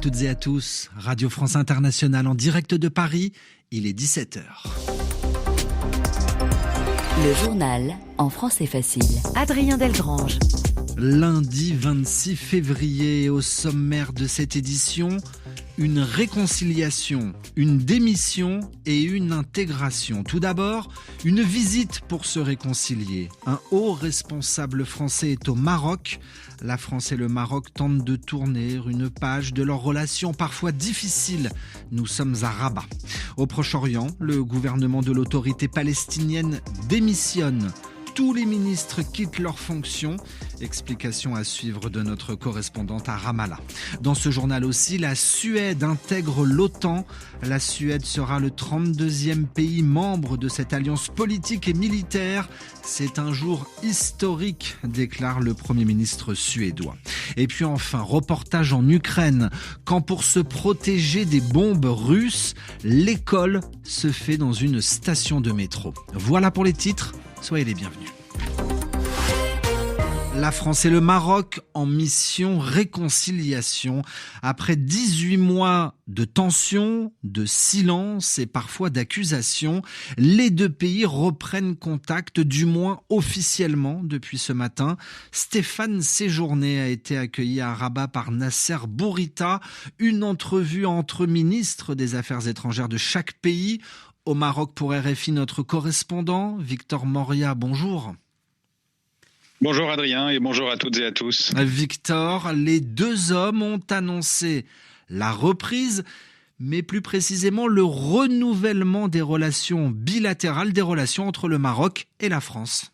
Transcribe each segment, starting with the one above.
toutes et à tous. Radio France Internationale en direct de Paris, il est 17h. Le journal en français facile. Adrien Delgrange. Lundi 26 février, au sommaire de cette édition, une réconciliation, une démission et une intégration. Tout d'abord, une visite pour se réconcilier. Un haut responsable français est au Maroc. La France et le Maroc tentent de tourner une page de leurs relations parfois difficiles. Nous sommes à Rabat. Au Proche-Orient, le gouvernement de l'autorité palestinienne démissionne. Tous les ministres quittent leurs fonctions. Explication à suivre de notre correspondante à Ramallah. Dans ce journal aussi, la Suède intègre l'OTAN. La Suède sera le 32e pays membre de cette alliance politique et militaire. C'est un jour historique, déclare le Premier ministre suédois. Et puis enfin, reportage en Ukraine. Quand pour se protéger des bombes russes, l'école se fait dans une station de métro. Voilà pour les titres. Soyez les bienvenus. La France et le Maroc en mission réconciliation. Après 18 mois de tension, de silence et parfois d'accusations, les deux pays reprennent contact, du moins officiellement, depuis ce matin. Stéphane Séjourné a été accueilli à Rabat par Nasser Bourita. Une entrevue entre ministres des Affaires étrangères de chaque pays. Au Maroc pour RFI, notre correspondant, Victor Moria, bonjour. Bonjour Adrien et bonjour à toutes et à tous. Victor, les deux hommes ont annoncé la reprise, mais plus précisément le renouvellement des relations bilatérales, des relations entre le Maroc et la France.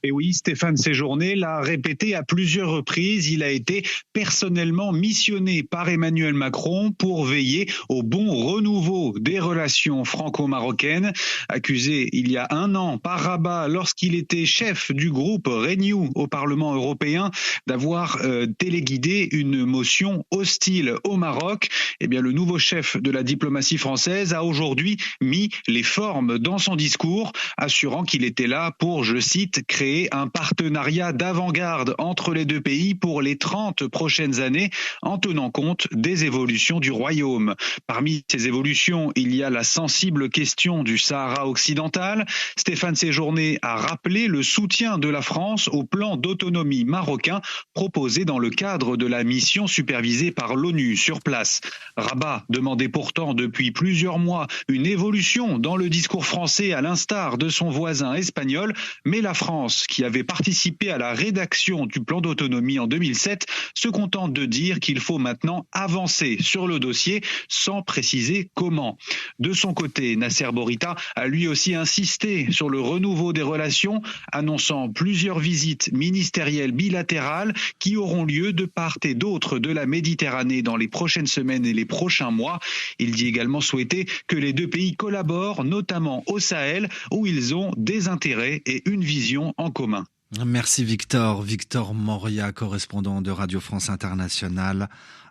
Et oui, Stéphane Séjourné l'a répété à plusieurs reprises. Il a été personnellement missionné par Emmanuel Macron pour veiller au bon renouveau des relations franco-marocaines. Accusé il y a un an par Rabat, lorsqu'il était chef du groupe Renew au Parlement européen, d'avoir téléguidé une motion hostile au Maroc, eh bien, le nouveau chef de la diplomatie française a aujourd'hui mis les formes dans son discours, assurant qu'il était là pour, je cite, créer un partenariat d'avant-garde entre les deux pays pour les 30 prochaines années en tenant compte des évolutions du royaume. Parmi ces évolutions, il y a la sensible question du Sahara occidental. Stéphane Séjourné a rappelé le soutien de la France au plan d'autonomie marocain proposé dans le cadre de la mission supervisée par l'ONU sur place. Rabat demandait pourtant depuis plusieurs mois une évolution dans le discours français à l'instar de son voisin espagnol, mais la France, qui avait participé à la rédaction du plan d'autonomie en 2007, se contente de dire qu'il faut maintenant avancer sur le dossier sans préciser comment. De son côté, Nasser Bourita a lui aussi insisté sur le renouveau des relations, annonçant plusieurs visites ministérielles bilatérales qui auront lieu de part et d'autre de la Méditerranée dans les prochaines semaines et les prochains mois. Il dit également souhaiter que les deux pays collaborent, notamment au Sahel, où ils ont des intérêts et une vision en commun. Merci Victor. Victor Moria, correspondant de Radio France Internationale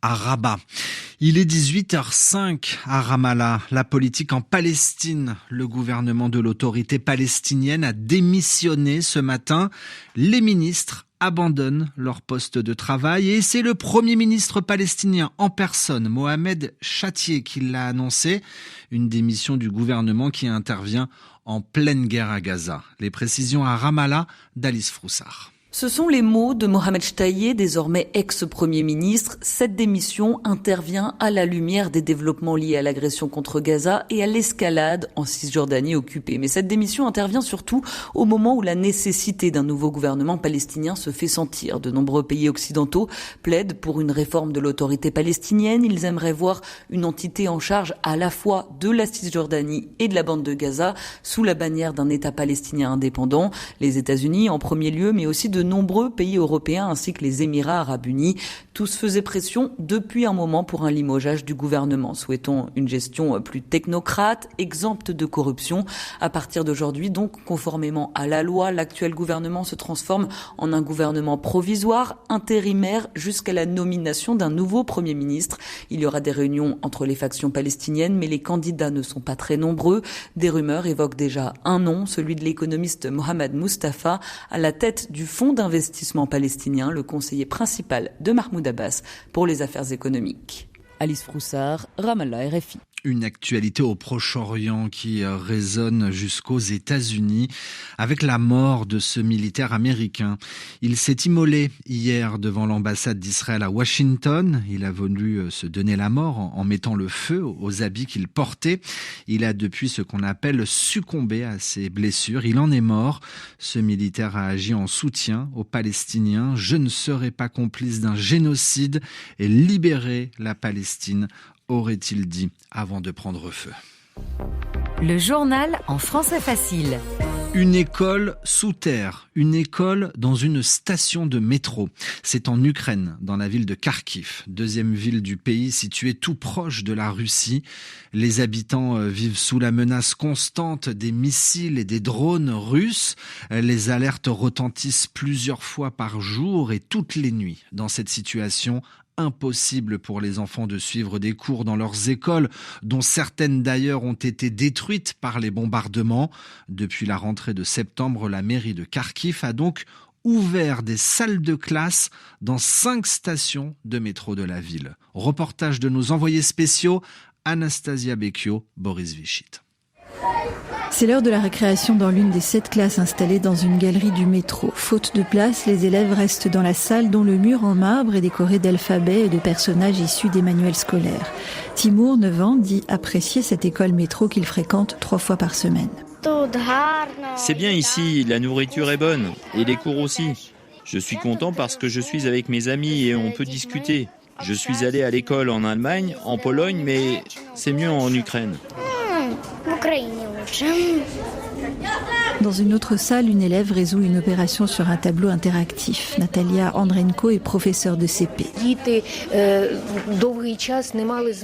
à Rabat. Il est 18h05 à Ramallah. La politique en Palestine. Le gouvernement de l'autorité palestinienne a démissionné ce matin. Les ministres abandonnent leur poste de travail et c'est le Premier ministre palestinien en personne, Mohamed Chatier, qui l'a annoncé. Une démission du gouvernement qui intervient en pleine guerre à Gaza. Les précisions à Ramallah d'Alice Froussard. Ce sont les mots de Mohamed Chatier, désormais ex-premier ministre. Cette démission intervient à la lumière des développements liés à l'agression contre Gaza et à l'escalade en Cisjordanie occupée. Mais cette démission intervient surtout au moment où la nécessité d'un nouveau gouvernement palestinien se fait sentir. De nombreux pays occidentaux plaident pour une réforme de l'autorité palestinienne. Ils aimeraient voir une entité en charge à la fois de la Cisjordanie et de la bande de Gaza sous la bannière d'un État palestinien indépendant. Les États-Unis en premier lieu, mais aussi de nombreux pays européens ainsi que les Émirats arabes unis. Tous faisaient pression depuis un moment pour un limogeage du gouvernement. Souhaitons une gestion plus technocrate, exempte de corruption. À partir d'aujourd'hui, donc, conformément à la loi, l'actuel gouvernement se transforme en un gouvernement provisoire, intérimaire, jusqu'à la nomination d'un nouveau Premier ministre. Il y aura des réunions entre les factions palestiniennes, mais les candidats ne sont pas très nombreux. Des rumeurs évoquent déjà un nom, celui de l'économiste Mohamed Mustafa, à la tête du Fonds fonds d'investissement palestinien, le conseiller principal de Mahmoud Abbas pour les affaires économiques. Alice Froussard, Ramallah, RFI. Une actualité au Proche-Orient qui résonne jusqu'aux États-Unis avec la mort de ce militaire américain. Il s'est immolé hier devant l'ambassade d'Israël à Washington. Il a voulu se donner la mort en mettant le feu aux habits qu'il portait. Il a depuis ce qu'on appelle succombé à ses blessures. Il en est mort. Ce militaire a agi en soutien aux Palestiniens. Je ne serai pas complice d'un génocide et libérer la Palestine, aurait-il dit avant de prendre feu. Le journal en français facile. Une école sous terre, une école dans une station de métro. C'est en Ukraine, dans la ville de Kharkiv, deuxième ville du pays située tout proche de la Russie. Les habitants vivent sous la menace constante des missiles et des drones russes. Les alertes retentissent plusieurs fois par jour et toutes les nuits. Dans cette situation, impossible pour les enfants de suivre des cours dans leurs écoles, dont certaines d'ailleurs ont été détruites par les bombardements. Depuis la rentrée de septembre, la mairie de Kharkiv a donc ouvert des salles de classe dans 5 stations de métro de la ville. Reportage de nos envoyés spéciaux, Anastasia Becchio, Boris Vichit. C'est l'heure de la récréation dans l'une des 7 classes installées dans une galerie du métro. Faute de place, les élèves restent dans la salle dont le mur en marbre est décoré d'alphabets et de personnages issus des manuels scolaires. Timour, 9 ans, dit apprécier cette école métro qu'il fréquente 3 fois par semaine. C'est bien ici, la nourriture est bonne et les cours aussi. Je suis content parce que je suis avec mes amis et on peut discuter. Je suis allé à l'école en Allemagne, en Pologne, mais c'est mieux en Ukraine. Dans une autre salle, une élève résout une opération sur un tableau interactif. Natalia Andrenko est professeure de CP.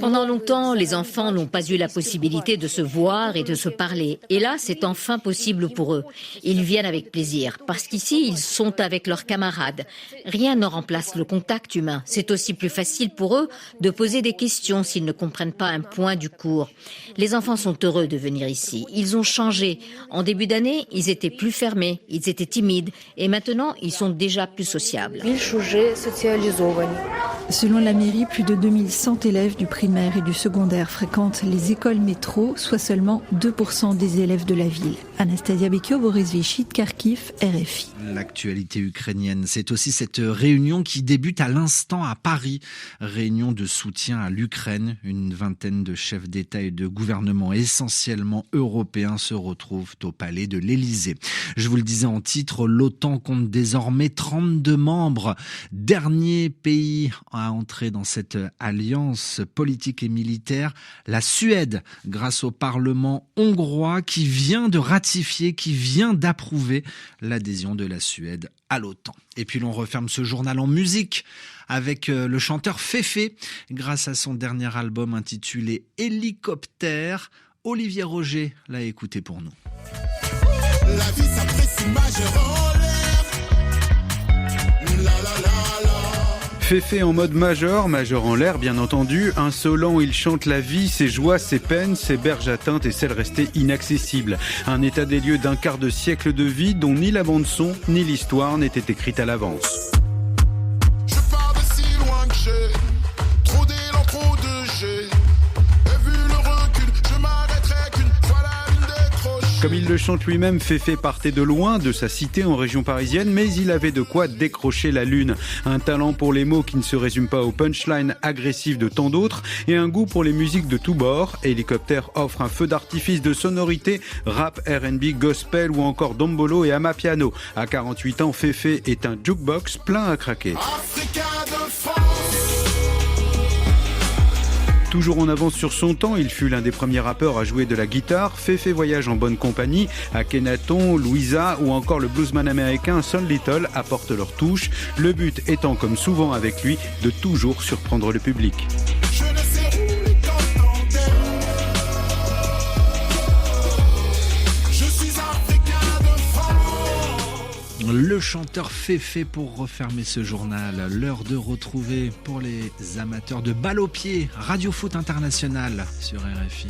Pendant longtemps, les enfants n'ont pas eu la possibilité de se voir et de se parler. Et là, c'est enfin possible pour eux. Ils viennent avec plaisir, parce qu'ici, ils sont avec leurs camarades. Rien ne remplace le contact humain. C'est aussi plus facile pour eux de poser des questions s'ils ne comprennent pas un point du cours. Les enfants sont heureux de venir ici. Ils ont changé. En début d'année, ils étaient plus fermés, ils étaient timides et maintenant ils sont déjà plus sociables. Selon la mairie, plus de 2100 élèves du primaire et du secondaire fréquentent les écoles métro, soit seulement 2% des élèves de la ville. Anastasia Becchio, Boris Vichit, Kharkiv, RFI. L'actualité ukrainienne, c'est aussi cette réunion qui débute à l'instant à Paris. Réunion de soutien à l'Ukraine. Une vingtaine de chefs d'État et de gouvernement essentiellement européens se retrouvent au palais de l'Élysée. Je vous le disais en titre, l'OTAN compte désormais 32 membres. Dernier pays à entrer dans cette alliance politique et militaire, la Suède, grâce au Parlement hongrois qui vient de ratifier, qui vient d'approuver l'adhésion de la Suède à l'OTAN. Et puis l'on referme ce journal en musique avec le chanteur Féfé, grâce à son dernier album intitulé Hélicoptère. Olivier Roger l'a écouté pour nous. La vie s'apprécie majeur en l'air. La la la la. Féfé en mode major en l'air bien entendu. Insolent, il chante la vie, ses joies, ses peines, ses berges atteintes et celles restées inaccessibles. Un état des lieux d'un quart de siècle de vie dont ni la bande son ni l'histoire n'étaient écrites à l'avance. Je pars de si loin que j'ai trop d'élan, trop de jet. Et vu le recul, je m'arrêterai qu'une fois la lune décrochée. Comme il le chante lui-même, Féfé partait de loin, de sa cité en région parisienne, mais il avait de quoi décrocher la lune. Un talent pour les mots qui ne se résume pas aux punchlines agressives de tant d'autres et un goût pour les musiques de tous bords. Hélicoptère offre un feu d'artifice de sonorité, rap, R&B, gospel ou encore dombolo et amapiano. À 48 ans, Féfé est un jukebox plein à craquer. Africa de France. Toujours en avance sur son temps, il fut l'un des premiers rappeurs à jouer de la guitare. Féfé voyage en bonne compagnie. Akhenaton, Louisa ou encore le bluesman américain Son Little apportent leur touche. Le but étant, comme souvent avec lui, de toujours surprendre le public. Je ne sais où les temps. Je suis Africain de France. Le chanteur Féfé pour refermer ce journal. L'heure de retrouver pour les amateurs de balle au pied Radio Foot International sur RFI.